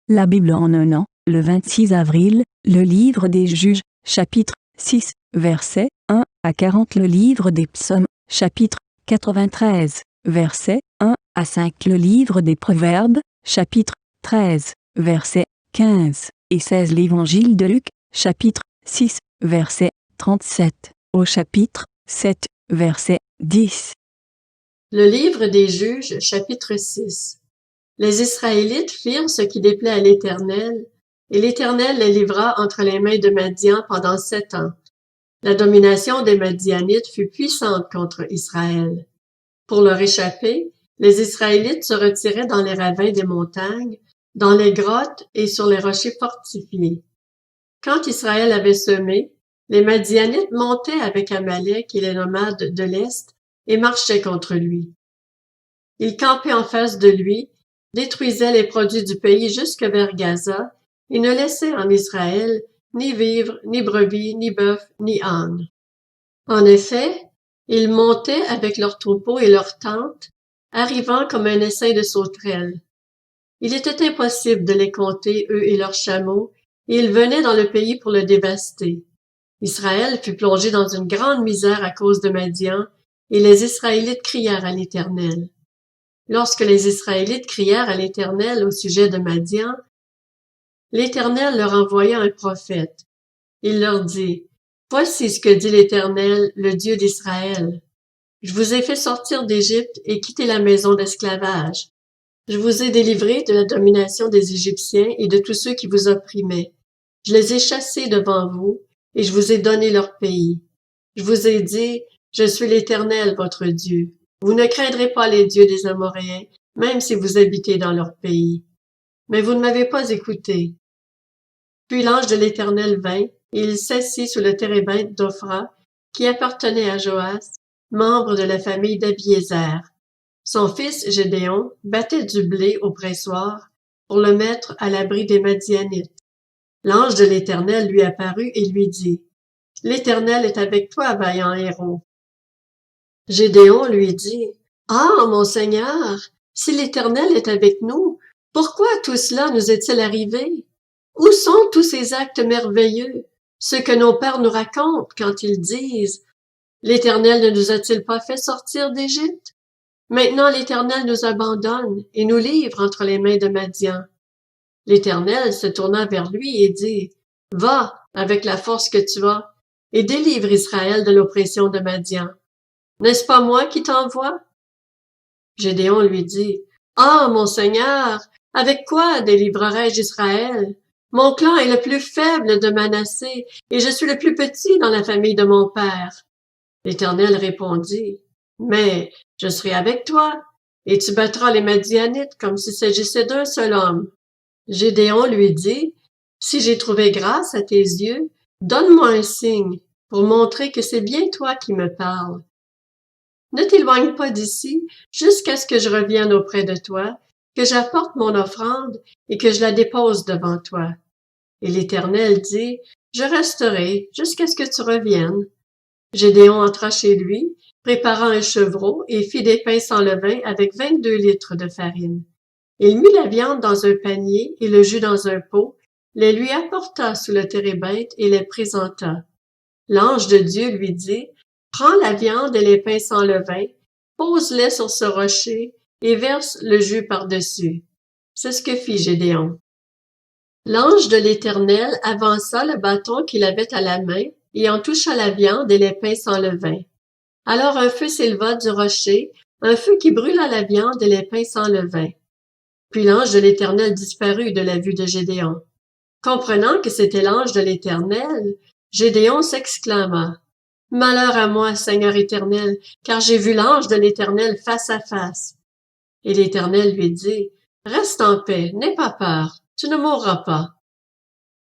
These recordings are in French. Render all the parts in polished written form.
La Bible en un an, le 26 avril, le livre des Juges, chapitre 6, versets 1 à 40. Le livre des Psaumes, chapitre 93, versets 1 à 5. Le livre des Proverbes, chapitre 13, versets 15 et 16. L'évangile de Luc, chapitre 6, verset 37, au chapitre 7, verset 10. Le livre des Juges, chapitre 6. Les Israélites firent ce qui déplaît à l'Éternel, et l'Éternel les livra entre les mains de Madian pendant 7 ans. La domination des Madianites fut puissante contre Israël. Pour leur échapper, les Israélites se retiraient dans les ravins des montagnes, dans les grottes et sur les rochers fortifiés. Quand Israël avait semé, les Madianites montaient avec Amalek et les nomades de l'Est et marchaient contre lui. Ils campaient en face de lui, détruisaient les produits du pays jusque vers Gaza et ne laissaient en Israël ni vivres, ni brebis, ni bœufs, ni ânes. En effet, ils montaient avec leurs troupeaux et leurs tentes, arrivant comme un essaim de sauterelles. Il était impossible de les compter, eux et leurs chameaux, et ils venaient dans le pays pour le dévaster. Israël fut plongé dans une grande misère à cause de Madian, et les Israélites crièrent à l'Éternel. Lorsque les Israélites crièrent à l'Éternel au sujet de Madian, l'Éternel leur envoya un prophète. Il leur dit, « Voici ce que dit l'Éternel, le Dieu d'Israël. Je vous ai fait sortir d'Égypte et quitter la maison d'esclavage. Je vous ai délivrés de la domination des Égyptiens et de tous ceux qui vous opprimaient. Je les ai chassés devant vous et je vous ai donné leur pays. Je vous ai dit, je suis l'Éternel, votre Dieu. Vous ne craindrez pas les dieux des Amoréens, même si vous habitez dans leur pays. Mais vous ne m'avez pas écouté. » Puis l'ange de l'Éternel vint, et il s'assit sous le térébinthe d'Ophra, qui appartenait à Joas, membre de la famille d'Abiézer. Son fils Gédéon battait du blé au pressoir pour le mettre à l'abri des Madianites. L'ange de l'Éternel lui apparut et lui dit, « L'Éternel est avec toi, vaillant héros. » Gédéon lui dit, « Ah, mon Seigneur, si l'Éternel est avec nous, pourquoi tout cela nous est-il arrivé? Où sont tous ces actes merveilleux, ceux que nos pères nous racontent quand ils disent, « L'Éternel ne nous a-t-il pas fait sortir d'Égypte? Maintenant l'Éternel nous abandonne et nous livre entre les mains de Madian. » L'Éternel se tourna vers lui et dit, « Va, avec la force que tu as, et délivre Israël de l'oppression de Madian. N'est-ce pas moi qui t'envoie? » Gédéon lui dit, « Ah, mon Seigneur, avec quoi délivrerai-je Israël? Mon clan est le plus faible de Manassé, et je suis le plus petit dans la famille de mon père. » L'Éternel répondit, « Mais je serai avec toi, et tu battras les Madianites comme s'il s'agissait d'un seul homme. » Gédéon lui dit, « Si j'ai trouvé grâce à tes yeux, donne-moi un signe pour montrer que c'est bien toi qui me parles. Ne t'éloigne pas d'ici jusqu'à ce que je revienne auprès de toi, que j'apporte mon offrande et que je la dépose devant toi. » Et l'Éternel dit, « Je resterai jusqu'à ce que tu reviennes. » Gédéon entra chez lui, prépara un chevreau et fit des pains sans levain avec 22 litres de farine. Il mit la viande dans un panier et le jus dans un pot, les lui apporta sous le térébinthe et les présenta. L'ange de Dieu lui dit, « Prends la viande et les pains sans levain, pose-les sur ce rocher et verse le jus par-dessus. » C'est ce que fit Gédéon. L'ange de l'Éternel avança le bâton qu'il avait à la main et en toucha la viande et les pains sans levain. Alors un feu s'éleva du rocher, un feu qui brûla la viande et les pains sans levain. Puis l'ange de l'Éternel disparut de la vue de Gédéon. Comprenant que c'était l'ange de l'Éternel, Gédéon s'exclama, « Malheur à moi, Seigneur éternel, car j'ai vu l'ange de l'Éternel face à face. » Et l'Éternel lui dit, « Reste en paix, n'aie pas peur, tu ne mourras pas. »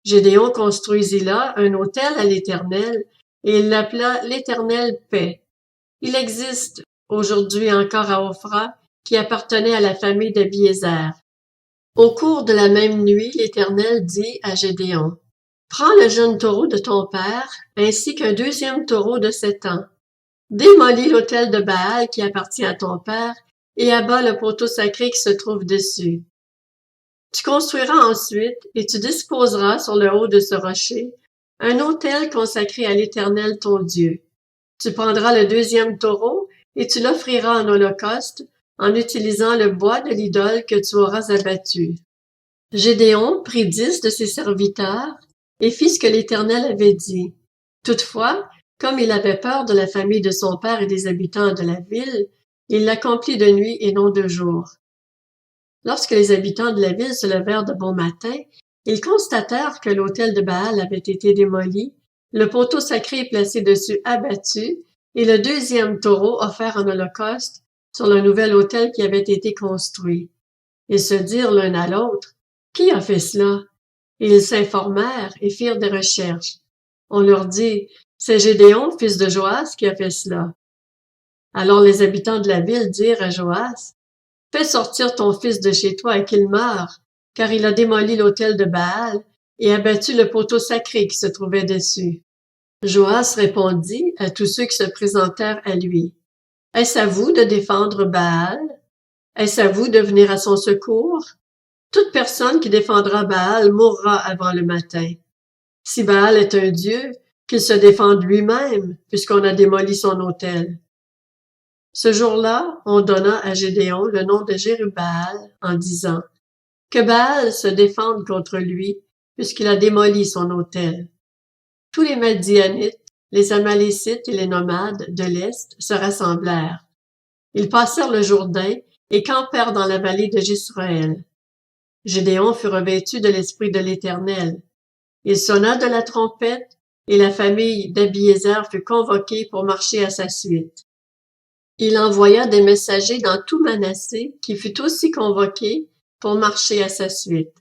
Gédéon construisit là un autel à l'Éternel, et il l'appela l'Éternel paix. Il existe aujourd'hui encore à Ophra, qui appartenait à la famille d'Abiézer. Au cours de la même nuit, l'Éternel dit à Gédéon, « Prends le jeune taureau de ton père, ainsi qu'un deuxième taureau de 7 ans. Démolis l'autel de Baal qui appartient à ton père, et abat le poteau sacré qui se trouve dessus. » Tu construiras ensuite et tu disposeras sur le haut de ce rocher un autel consacré à l'Éternel ton Dieu. Tu prendras le deuxième taureau et tu l'offriras en holocauste en utilisant le bois de l'idole que tu auras abattu. Gédéon prit 10 de ses serviteurs et fit ce que l'Éternel avait dit. Toutefois, comme il avait peur de la famille de son père et des habitants de la ville, il l'accomplit de nuit et non de jour. Lorsque les habitants de la ville se levèrent de bon matin, ils constatèrent que l'autel de Baal avait été démoli, le poteau sacré placé dessus abattu, et le deuxième taureau offert en holocauste sur le nouvel autel qui avait été construit. Ils se dirent l'un à l'autre, « Qui a fait cela? » Et ils s'informèrent et firent des recherches. On leur dit, « C'est Gédéon, fils de Joas, qui a fait cela. » Alors les habitants de la ville dirent à Joas, « Fais sortir ton fils de chez toi et qu'il meure, car il a démoli l'autel de Baal et abattu le poteau sacré qui se trouvait dessus. » Joas répondit à tous ceux qui se présentèrent à lui, « Est-ce à vous de défendre Baal? Est-ce à vous de venir à son secours? Toute personne qui défendra Baal mourra avant le matin. Si Baal est un dieu, qu'il se défende lui-même, puisqu'on a démoli son autel. » Ce jour-là, on donna à Gédéon le nom de Jérubbaal en disant, « Que Baal se défende contre lui, puisqu'il a démoli son autel. » Tous les Madianites, les Amalécites et les nomades de l'Est se rassemblèrent. Ils passèrent le Jourdain et campèrent dans la vallée de Jisraël. Gédéon fut revêtu de l'Esprit de l'Éternel. Il sonna de la trompette, et la famille d'Abiézer fut convoquée pour marcher à sa suite. Il envoya des messagers dans tout Manassé, qui fut aussi convoqué pour marcher à sa suite.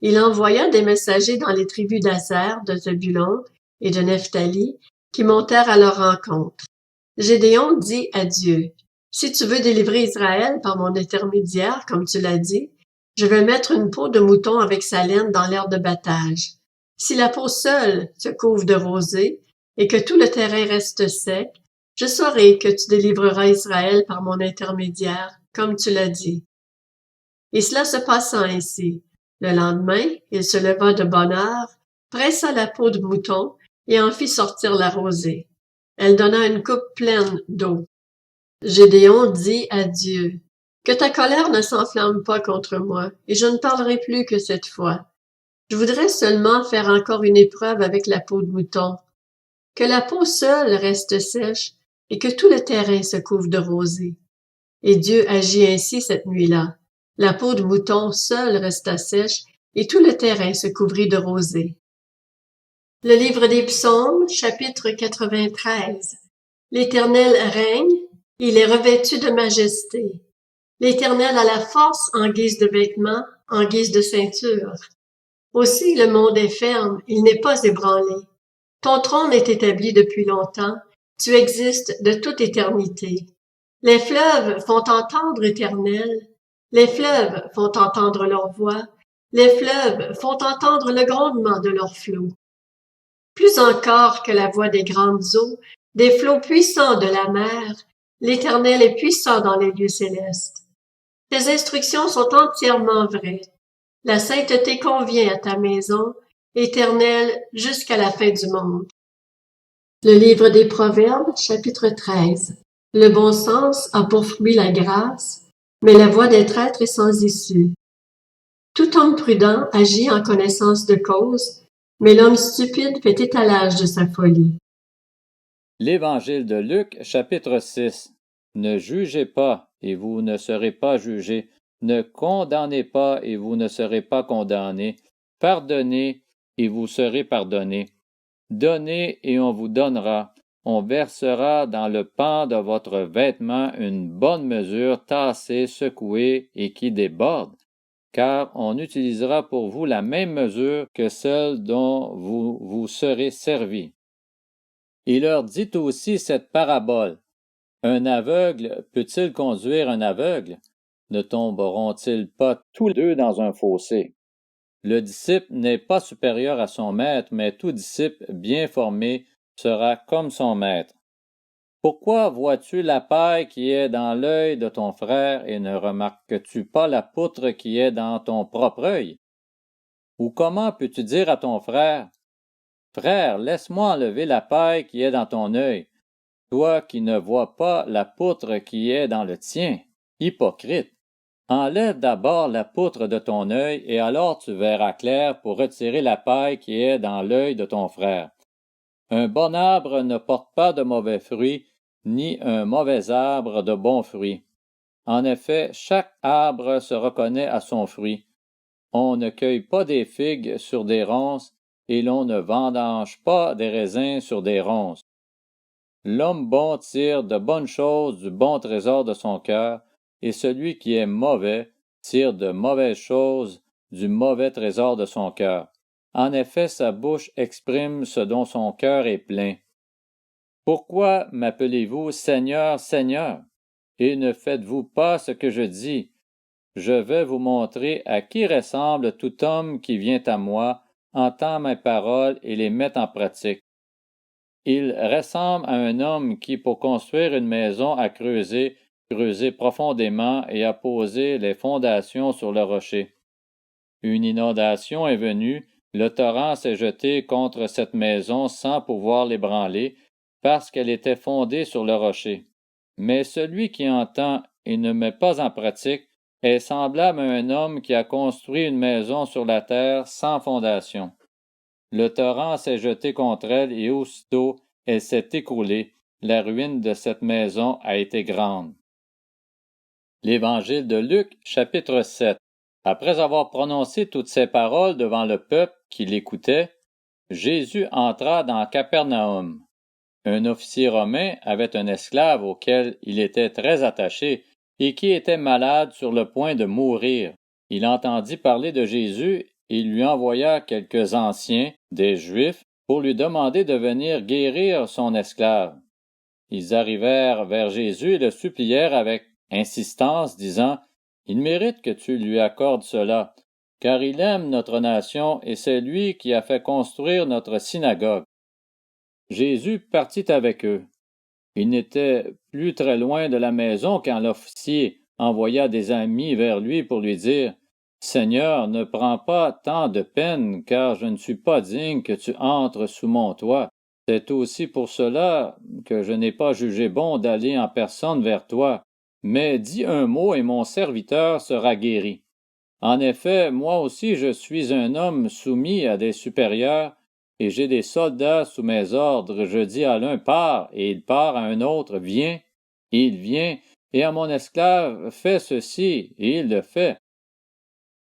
Il envoya des messagers dans les tribus d'Aser, de Zebulon et de Nephtali, qui montèrent à leur rencontre. Gédéon dit à Dieu, « Si tu veux délivrer Israël par mon intermédiaire, comme tu l'as dit, je vais mettre une peau de mouton avec sa laine dans l'aire de battage. Si la peau seule se couvre de rosée et que tout le terrain reste sec, je saurai que tu délivreras Israël par mon intermédiaire, comme tu l'as dit. » Et cela se passa ainsi. Le lendemain, il se leva de bonne heure, pressa la peau de mouton et en fit sortir la rosée. Elle donna une coupe pleine d'eau. Gédéon dit à Dieu, « Que ta colère ne s'enflamme pas contre moi, et je ne parlerai plus que cette fois. Je voudrais seulement faire encore une épreuve avec la peau de mouton. Que la peau seule reste sèche, et que tout le terrain se couvre de rosée. » Et Dieu agit ainsi cette nuit-là. La peau de mouton seule resta sèche, et tout le terrain se couvrit de rosée. Le livre des Psaumes, chapitre 93. L'Éternel règne, il est revêtu de majesté. L'Éternel a la force en guise de vêtements, en guise de ceinture. Aussi le monde est ferme, il n'est pas ébranlé. Ton trône est établi depuis longtemps, tu existes de toute éternité. Les fleuves font entendre Éternel, les fleuves font entendre leur voix, les fleuves font entendre le grondement de leurs flots. Plus encore que la voix des grandes eaux, des flots puissants de la mer, l'Éternel est puissant dans les lieux célestes. Tes instructions sont entièrement vraies. La sainteté convient à ta maison, Éternel, jusqu'à la fin du monde. Le livre des Proverbes, chapitre 13. Le bon sens a pour fruit la grâce, mais la voie des traîtres est sans issue. Tout homme prudent agit en connaissance de cause, mais l'homme stupide fait étalage de sa folie. L'Évangile de Luc, chapitre 6. Ne jugez pas, et vous ne serez pas jugés. Ne condamnez pas, et vous ne serez pas condamnés. Pardonnez, et vous serez pardonnés. Donnez, et on vous donnera. On versera dans le pan de votre vêtement une bonne mesure, tassée, secouée, et qui déborde, car on utilisera pour vous la même mesure que celle dont vous vous serez servis. Il leur dit aussi cette parabole. Un aveugle peut-il conduire un aveugle? Ne tomberont-ils pas tous deux dans un fossé? Le disciple n'est pas supérieur à son maître, mais tout disciple bien formé sera comme son maître. Pourquoi vois-tu la paille qui est dans l'œil de ton frère et ne remarques-tu pas la poutre qui est dans ton propre œil? Ou comment peux-tu dire à ton frère, Frère, laisse-moi enlever la paille qui est dans ton œil, toi qui ne vois pas la poutre qui est dans le tien? Hypocrite! Enlève d'abord la poutre de ton œil, et alors tu verras clair pour retirer la paille qui est dans l'œil de ton frère. Un bon arbre ne porte pas de mauvais fruits, ni un mauvais arbre de bons fruits. En effet, chaque arbre se reconnaît à son fruit. On ne cueille pas des figues sur des ronces, et l'on ne vendange pas des raisins sur des ronces. L'homme bon tire de bonnes choses du bon trésor de son cœur, et celui qui est mauvais tire de mauvaises choses du mauvais trésor de son cœur. En effet, sa bouche exprime ce dont son cœur est plein. Pourquoi m'appelez-vous Seigneur, Seigneur, et ne faites-vous pas ce que je dis? Je vais vous montrer à qui ressemble tout homme qui vient à moi, entend mes paroles et les met en pratique. Il ressemble à un homme qui, pour construire une maison, a creusé profondément et a posé les fondations sur le rocher. Une inondation est venue, le torrent s'est jeté contre cette maison sans pouvoir l'ébranler, parce qu'elle était fondée sur le rocher. Mais celui qui entend et ne met pas en pratique est semblable à un homme qui a construit une maison sur la terre sans fondation. Le torrent s'est jeté contre elle et aussitôt elle s'est écroulée. La ruine de cette maison a été grande. L'Évangile de Luc, chapitre 7. Après avoir prononcé toutes ces paroles devant le peuple qui l'écoutait, Jésus entra dans Capernaum. Un officier romain avait un esclave auquel il était très attaché et qui était malade sur le point de mourir. Il entendit parler de Jésus et il lui envoya quelques anciens, des Juifs, pour lui demander de venir guérir son esclave. Ils arrivèrent vers Jésus et le supplièrent avec insistance, disant, « Il mérite que tu lui accordes cela, car il aime notre nation et c'est lui qui a fait construire notre synagogue. » Jésus partit avec eux. Il n'était plus très loin de la maison quand l'officier envoya des amis vers lui pour lui dire, « Seigneur, ne prends pas tant de peine, car je ne suis pas digne que tu entres sous mon toit. C'est aussi pour cela que je n'ai pas jugé bon d'aller en personne vers toi. Mais dis un mot et mon serviteur sera guéri. En effet, moi aussi je suis un homme soumis à des supérieurs, et j'ai des soldats sous mes ordres. Je dis à l'un pars, et il part, à un autre viens, et il vient, et à mon esclave fais ceci, et il le fait. »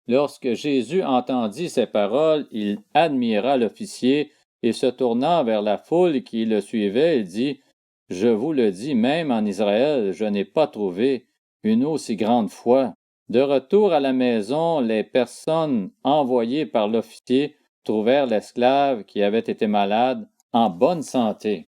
Lorsque Jésus entendit ces paroles, il admira l'officier, et se tournant vers la foule qui le suivait, il dit, « Je vous le dis, même en Israël, je n'ai pas trouvé une aussi grande foi. » De retour à la maison, les personnes envoyées par l'officier trouvèrent l'esclave qui avait été malade en bonne santé.